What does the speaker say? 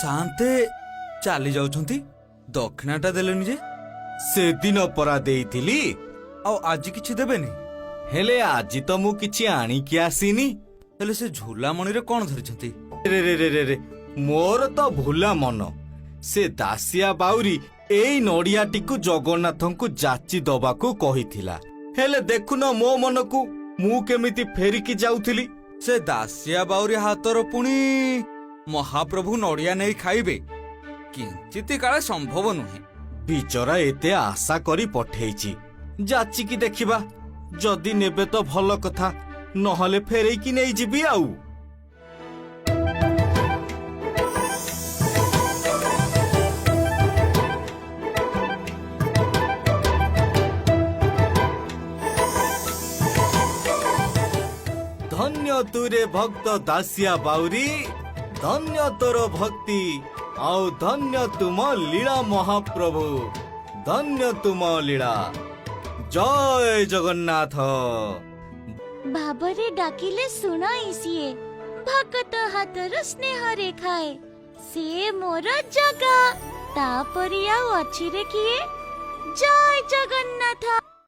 शांते चाली जाउछंती दक्षिणाटा देलेनी जे सेदिन परा देइथिली आ आज किछि देबेनी हेले आजी तो मु किछि आनिकी आसीनी। हेले से झूला मणिरे कोन धरिछंती रे रे रे रे रे मोर तो भूला मन से दासिया बाउरी एई नड़ियाटीकु जगन्नाथंकु जाची दबाकू कहिथिला हेले देखुन मो मनकू मु केमिति फेरिकी जाउथिली। से दासिया बाउरी हातर पुणी महाप्रभु नड़िया नहीं खाइबे किंचित काले संभव नुहे। बिचरा एते आशा करी पठेइची जाचिकी देखिबा जदि नेबे तो भल कथा नहले फेरेकी नहीं जिबी आउ। धन्य तुरे भक्त दासिया बाउरी धन्य तोर भक्ति आउ धन्य तुम लीला महाप्रभु धन्य तुम लीला जय जगन्नाथ। भाबरे डाकिले सुना इसिए भगत हातर स्नेह रेखाए से मोर जगा तापरिया अछि रे किए जय जगन्नाथ।